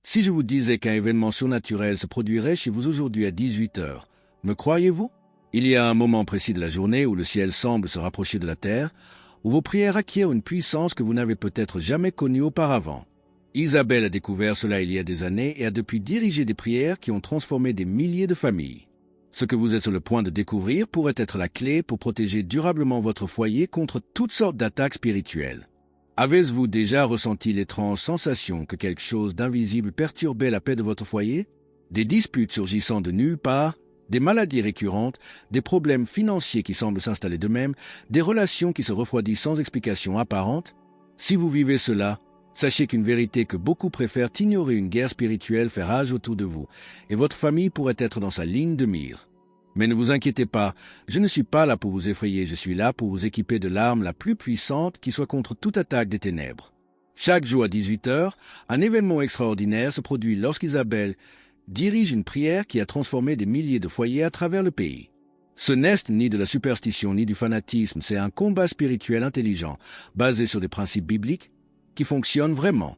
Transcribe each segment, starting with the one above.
Si je vous disais qu'un événement surnaturel se produirait chez vous aujourd'hui à 18 heures, me croiriez-vous? Il y a un moment précis de la journée où le ciel semble se rapprocher de la terre, où vos prières acquièrent une puissance que vous n'avez peut-être jamais connue auparavant. Isabelle a découvert cela il y a des années et a depuis dirigé des prières qui ont transformé des milliers de familles. Ce que vous êtes sur le point de découvrir pourrait être la clé pour protéger durablement votre foyer contre toutes sortes d'attaques spirituelles. Avez-vous déjà ressenti l'étrange sensation que quelque chose d'invisible perturbait la paix de votre foyer? Des disputes surgissant de nulle part, des maladies récurrentes, des problèmes financiers qui semblent s'installer d'eux-mêmes, des relations qui se refroidissent sans explication apparente? Si vous vivez cela, sachez qu'une vérité que beaucoup préfèrent ignorer, une guerre spirituelle fait rage autour de vous, et votre famille pourrait être dans sa ligne de mire. Mais ne vous inquiétez pas, je ne suis pas là pour vous effrayer, je suis là pour vous équiper de l'arme la plus puissante qui soit contre toute attaque des ténèbres. Chaque jour à 18 heures, un événement extraordinaire se produit lorsqu'Isabelle dirige une prière qui a transformé des milliers de foyers à travers le pays. Ce n'est ni de la superstition ni du fanatisme, c'est un combat spirituel intelligent, basé sur des principes bibliques, qui fonctionne vraiment.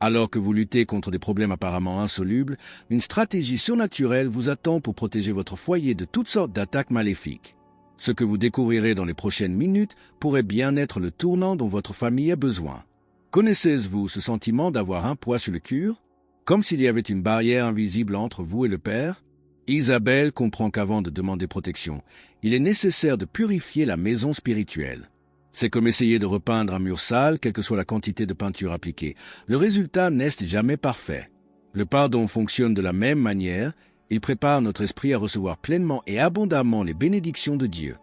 Alors que vous luttez contre des problèmes apparemment insolubles, une stratégie surnaturelle vous attend pour protéger votre foyer de toutes sortes d'attaques maléfiques. Ce que vous découvrirez dans les prochaines minutes pourrait bien être le tournant dont votre famille a besoin. Connaissez-vous ce sentiment d'avoir un poids sur le cœur? Comme s'il y avait une barrière invisible entre vous et le Père? Isabelle comprend qu'avant de demander protection, il est nécessaire de purifier la maison spirituelle. C'est comme essayer de repeindre un mur sale, quelle que soit la quantité de peinture appliquée. Le résultat n'est jamais parfait. Le pardon fonctionne de la même manière. Il prépare notre esprit à recevoir pleinement et abondamment les bénédictions de Dieu.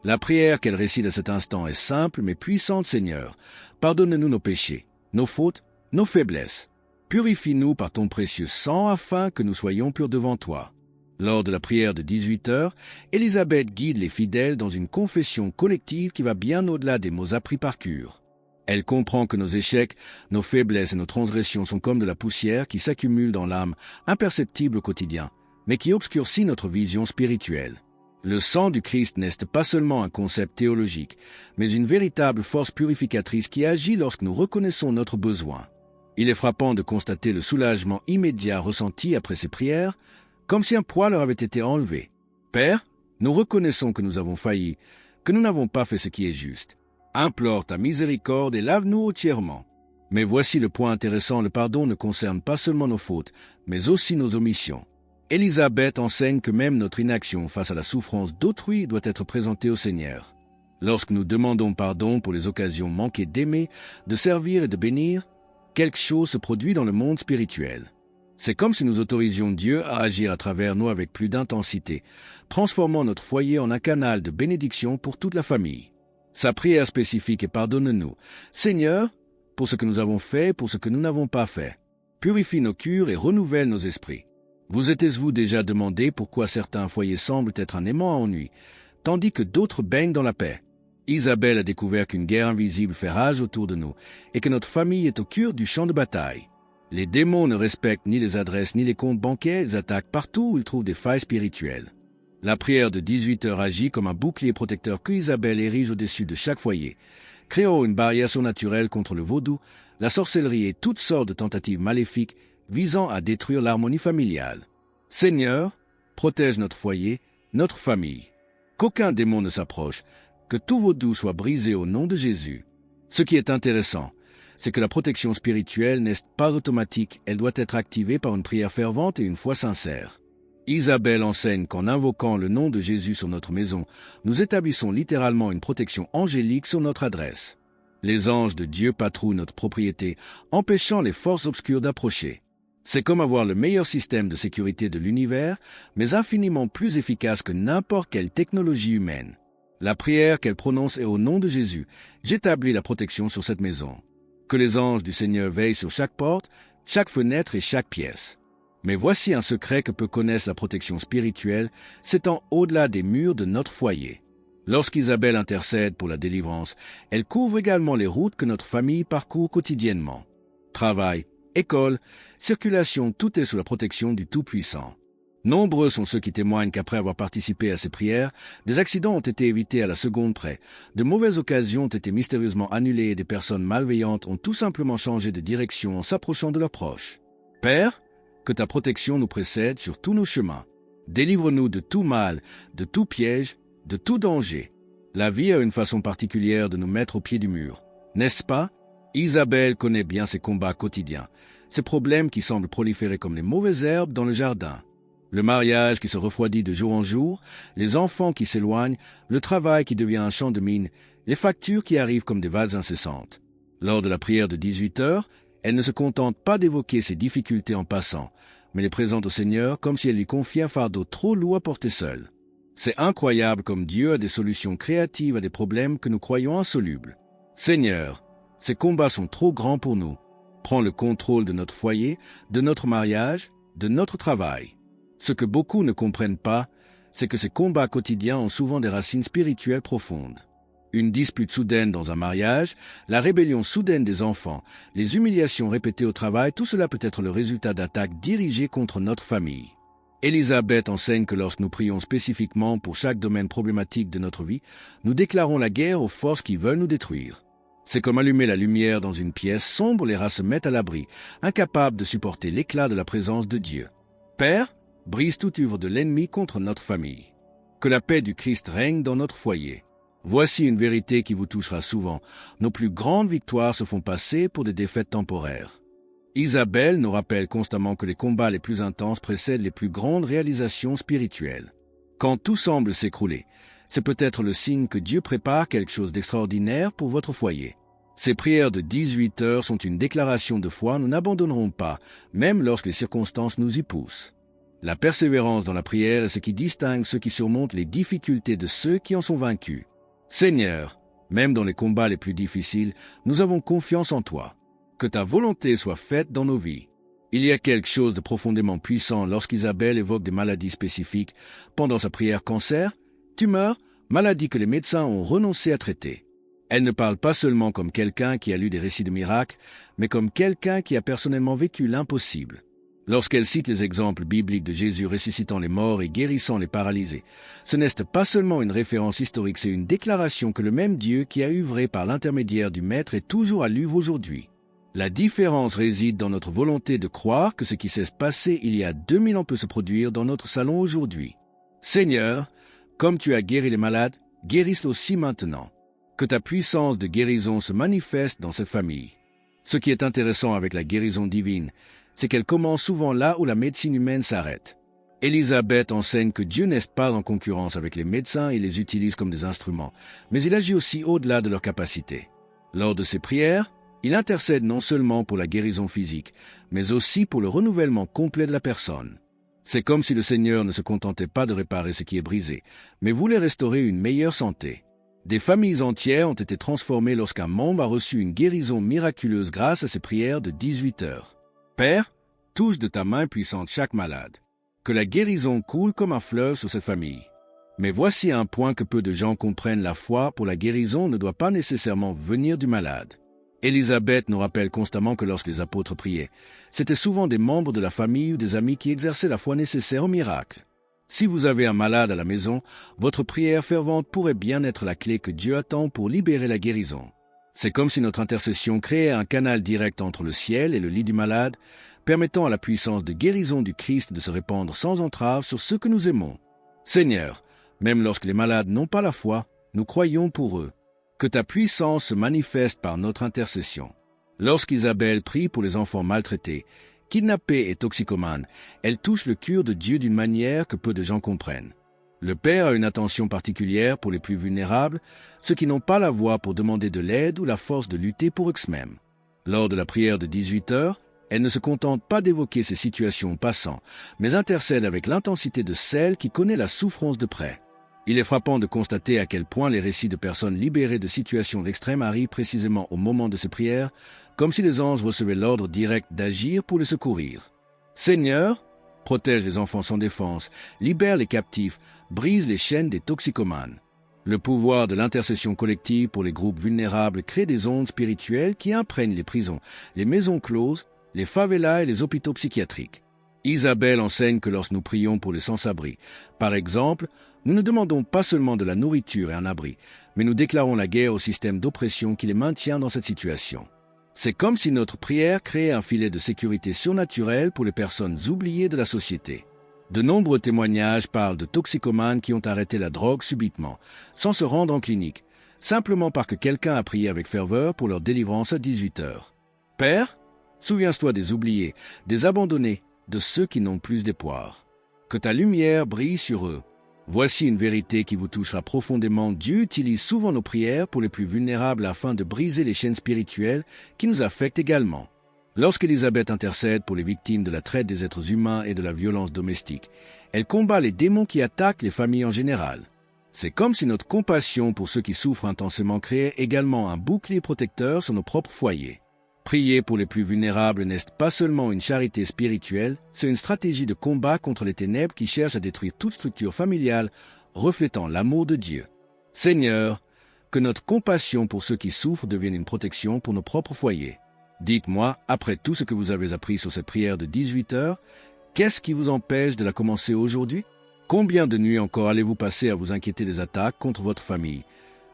La prière qu'elle récite à cet instant est simple mais puissante. Seigneur, pardonne-nous nos péchés, nos fautes, nos faiblesses. Purifie-nous par ton précieux sang afin que nous soyons purs devant toi. Lors de la prière de 18 heures, Élisabeth guide les fidèles dans une confession collective qui va bien au-delà des mots appris par cœur. Elle comprend que nos échecs, nos faiblesses et nos transgressions sont comme de la poussière qui s'accumule dans l'âme, imperceptible au quotidien, mais qui obscurcit notre vision spirituelle. Le sang du Christ n'est pas seulement un concept théologique, mais une véritable force purificatrice qui agit lorsque nous reconnaissons notre besoin. Il est frappant de constater le soulagement immédiat ressenti après ces prières, comme si un poids leur avait été enlevé. Père, nous reconnaissons que nous avons failli, que nous n'avons pas fait ce qui est juste. Implore ta miséricorde et lave-nous entièrement. Mais voici le point intéressant, le pardon ne concerne pas seulement nos fautes, mais aussi nos omissions. Élisabeth enseigne que même notre inaction face à la souffrance d'autrui doit être présentée au Seigneur. Lorsque nous demandons pardon pour les occasions manquées d'aimer, de servir et de bénir, quelque chose se produit dans le monde spirituel. C'est comme si nous autorisions Dieu à agir à travers nous avec plus d'intensité, transformant notre foyer en un canal de bénédiction pour toute la famille. Sa prière spécifique est « Pardonne-nous, Seigneur, pour ce que nous avons fait, pour ce que nous n'avons pas fait. Purifie nos cœurs et renouvelle nos esprits. » Vous êtes-vous déjà demandé pourquoi certains foyers semblent être un aimant à ennui, tandis que d'autres baignent dans la paix? Isabelle a découvert qu'une guerre invisible fait rage autour de nous et que notre famille est au cœur du champ de bataille. Les démons ne respectent ni les adresses ni les comptes bancaires, ils attaquent partout où ils trouvent des failles spirituelles. La prière de 18 heures agit comme un bouclier protecteur que Isabelle érige au-dessus de chaque foyer, créant une barrière surnaturelle contre le vaudou, la sorcellerie et toutes sortes de tentatives maléfiques visant à détruire l'harmonie familiale. Seigneur, protège notre foyer, notre famille. Qu'aucun démon ne s'approche, que tout vaudou soit brisé au nom de Jésus. Ce qui est intéressant, c'est que la protection spirituelle n'est pas automatique, elle doit être activée par une prière fervente et une foi sincère. Isabelle enseigne qu'en invoquant le nom de Jésus sur notre maison, nous établissons littéralement une protection angélique sur notre adresse. Les anges de Dieu patrouillent notre propriété, empêchant les forces obscures d'approcher. C'est comme avoir le meilleur système de sécurité de l'univers, mais infiniment plus efficace que n'importe quelle technologie humaine. La prière qu'elle prononce est au nom de Jésus. J'établis la protection sur cette maison. Que les anges du Seigneur veillent sur chaque porte, chaque fenêtre et chaque pièce. Mais voici un secret que peut connaître la protection spirituelle, s'étend au-delà des murs de notre foyer. Lorsqu'Isabelle intercède pour la délivrance, elle couvre également les routes que notre famille parcourt quotidiennement. Travail, école, circulation, tout est sous la protection du Tout-Puissant. Nombreux sont ceux qui témoignent qu'après avoir participé à ces prières, des accidents ont été évités à la seconde près, de mauvaises occasions ont été mystérieusement annulées et des personnes malveillantes ont tout simplement changé de direction en s'approchant de leurs proches. Père, Que ta protection nous précède sur tous nos chemins. Délivre-nous de tout mal, de tout piège, de tout danger. La vie a une façon particulière de nous mettre au pied du mur. N'est-ce pas? Isabelle connaît bien ses combats quotidiens, ces problèmes qui semblent proliférer comme les mauvaises herbes dans le jardin. Le mariage qui se refroidit de jour en jour, les enfants qui s'éloignent, le travail qui devient un champ de mine, les factures qui arrivent comme des vagues incessantes. Lors de la prière de 18 heures, elle ne se contente pas d'évoquer ses difficultés en passant, mais les présente au Seigneur comme si elle lui confiait un fardeau trop lourd à porter seule. C'est incroyable comme Dieu a des solutions créatives à des problèmes que nous croyons insolubles. Seigneur, ces combats sont trop grands pour nous. Prends le contrôle de notre foyer, de notre mariage, de notre travail. Ce que beaucoup ne comprennent pas, c'est que ces combats quotidiens ont souvent des racines spirituelles profondes. Une dispute soudaine dans un mariage, la rébellion soudaine des enfants, les humiliations répétées au travail, tout cela peut être le résultat d'attaques dirigées contre notre famille. Élisabeth enseigne que lorsque nous prions spécifiquement pour chaque domaine problématique de notre vie, nous déclarons la guerre aux forces qui veulent nous détruire. C'est comme allumer la lumière dans une pièce sombre, les rats se mettent à l'abri, incapables de supporter l'éclat de la présence de Dieu. Père, brise toute œuvre de l'ennemi contre notre famille. Que la paix du Christ règne dans notre foyer. Voici une vérité qui vous touchera souvent. Nos plus grandes victoires se font passer pour des défaites temporaires. Isabelle nous rappelle constamment que les combats les plus intenses précèdent les plus grandes réalisations spirituelles. Quand tout semble s'écrouler, c'est peut-être le signe que Dieu prépare quelque chose d'extraordinaire pour votre foyer. Ces prières de 18 heures sont une déclaration de foi, nous n'abandonnerons pas, même lorsque les circonstances nous y poussent. La persévérance dans la prière est ce qui distingue ceux qui surmontent les difficultés de ceux qui en sont vaincus. Seigneur, même dans les combats les plus difficiles, nous avons confiance en toi. Que ta volonté soit faite dans nos vies. Il y a quelque chose de profondément puissant lorsqu'Isabelle évoque des maladies spécifiques pendant sa prière cancer, tumeur, maladie que les médecins ont renoncé à traiter. Elle ne parle pas seulement comme quelqu'un qui a lu des récits de miracles, mais comme quelqu'un qui a personnellement vécu l'impossible. Lorsqu'elle cite les exemples bibliques de Jésus ressuscitant les morts et guérissant les paralysés, ce n'est pas seulement une référence historique, c'est une déclaration que le même Dieu qui a œuvré par l'intermédiaire du Maître est toujours à l'œuvre aujourd'hui. La différence réside dans notre volonté de croire que ce qui s'est passé il y a 2000 ans peut se produire dans notre salon aujourd'hui. Seigneur, comme tu as guéri les malades, guérisse-les aussi maintenant. Que ta puissance de guérison se manifeste dans cette famille. Ce qui est intéressant avec la guérison divine, c'est qu'elle commence souvent là où la médecine humaine s'arrête. Élisabeth enseigne que Dieu n'est pas en concurrence avec les médecins et les utilise comme des instruments, mais il agit aussi au-delà de leurs capacités. Lors de ses prières, il intercède non seulement pour la guérison physique, mais aussi pour le renouvellement complet de la personne. C'est comme si le Seigneur ne se contentait pas de réparer ce qui est brisé, mais voulait restaurer une meilleure santé. Des familles entières ont été transformées lorsqu'un membre a reçu une guérison miraculeuse grâce à ses prières de 18 heures. Père, touche de ta main puissante chaque malade. Que la guérison coule comme un fleuve sur cette famille. Mais voici un point que peu de gens comprennent, la foi pour la guérison ne doit pas nécessairement venir du malade. Élisabeth nous rappelle constamment que lorsque les apôtres priaient, c'étaient souvent des membres de la famille ou des amis qui exerçaient la foi nécessaire au miracle. Si vous avez un malade à la maison, votre prière fervente pourrait bien être la clé que Dieu attend pour libérer la guérison. C'est comme si notre intercession créait un canal direct entre le ciel et le lit du malade, permettant à la puissance de guérison du Christ de se répandre sans entrave sur ceux que nous aimons. Seigneur, même lorsque les malades n'ont pas la foi, nous croyons pour eux. Que ta puissance se manifeste par notre intercession. Lorsqu'Isabelle prie pour les enfants maltraités, kidnappés et toxicomanes, elle touche le cœur de Dieu d'une manière que peu de gens comprennent. Le Père a une attention particulière pour les plus vulnérables, ceux qui n'ont pas la voix pour demander de l'aide ou la force de lutter pour eux-mêmes. Lors de la prière de 18 heures, elle ne se contente pas d'évoquer ces situations passant, mais intercède avec l'intensité de celle qui connaît la souffrance de près. Il est frappant de constater à quel point les récits de personnes libérées de situations extrêmes arrivent précisément au moment de ces prières, comme si les anges recevaient l'ordre direct d'agir pour les secourir. Seigneur, protège les enfants sans défense, libère les captifs, brise les chaînes des toxicomanes. Le pouvoir de l'intercession collective pour les groupes vulnérables crée des ondes spirituelles qui imprègnent les prisons, les maisons closes, les favelas et les hôpitaux psychiatriques. Isabelle enseigne que lorsque nous prions pour les sans-abri, par exemple, nous ne demandons pas seulement de la nourriture et un abri, mais nous déclarons la guerre au système d'oppression qui les maintient dans cette situation. C'est comme si notre prière créait un filet de sécurité surnaturel pour les personnes oubliées de la société. De nombreux témoignages parlent de toxicomanes qui ont arrêté la drogue subitement, sans se rendre en clinique, simplement parce que quelqu'un a prié avec ferveur pour leur délivrance à 18 heures. Père, souviens-toi des oubliés, des abandonnés, de ceux qui n'ont plus d'espoir. Que ta lumière brille sur eux. Voici une vérité qui vous touchera profondément. Dieu utilise souvent nos prières pour les plus vulnérables afin de briser les chaînes spirituelles qui nous affectent également. Lorsqu'Élisabeth intercède pour les victimes de la traite des êtres humains et de la violence domestique, elle combat les démons qui attaquent les familles en général. C'est comme si notre compassion pour ceux qui souffrent intensément créait également un bouclier protecteur sur nos propres foyers. Prier pour les plus vulnérables n'est pas seulement une charité spirituelle, c'est une stratégie de combat contre les ténèbres qui cherchent à détruire toute structure familiale reflétant l'amour de Dieu. Seigneur, que notre compassion pour ceux qui souffrent devienne une protection pour nos propres foyers. Dites-moi, après tout ce que vous avez appris sur cette prière de 18 heures, qu'est-ce qui vous empêche de la commencer aujourd'hui? Combien de nuits encore allez-vous passer à vous inquiéter des attaques contre votre famille,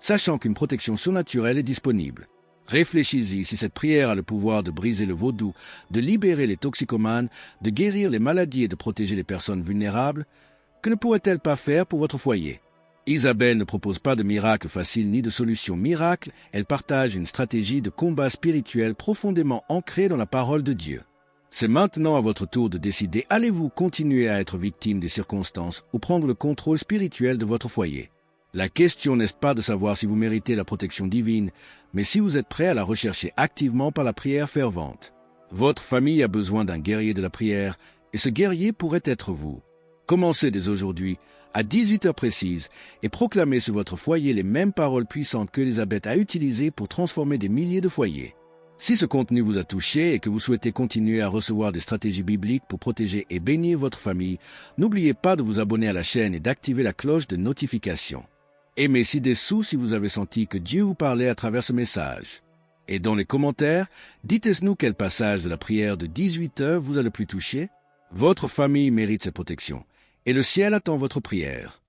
sachant qu'une protection surnaturelle est disponible? Réfléchissez si cette prière a le pouvoir de briser le vaudou, de libérer les toxicomanes, de guérir les maladies et de protéger les personnes vulnérables. Que ne pourrait-elle pas faire pour votre foyer? Isabelle ne propose pas de miracle facile ni de solution miracle, elle partage une stratégie de combat spirituel profondément ancrée dans la parole de Dieu. C'est maintenant à votre tour de décider, allez-vous continuer à être victime des circonstances ou prendre le contrôle spirituel de votre foyer? La question n'est pas de savoir si vous méritez la protection divine, mais si vous êtes prêt à la rechercher activement par la prière fervente. Votre famille a besoin d'un guerrier de la prière, et ce guerrier pourrait être vous. Commencez dès aujourd'hui, à 18 heures précises, et proclamez sur votre foyer les mêmes paroles puissantes qu'Élisabeth a utilisées pour transformer des milliers de foyers. Si ce contenu vous a touché et que vous souhaitez continuer à recevoir des stratégies bibliques pour protéger et bénir votre famille, n'oubliez pas de vous abonner à la chaîne et d'activer la cloche de notification. Aimez ci-dessous si vous avez senti que Dieu vous parlait à travers ce message. Et dans les commentaires, dites-nous quel passage de la prière de 18 heures vous a le plus touché. Votre famille mérite cette protection, et le ciel attend votre prière.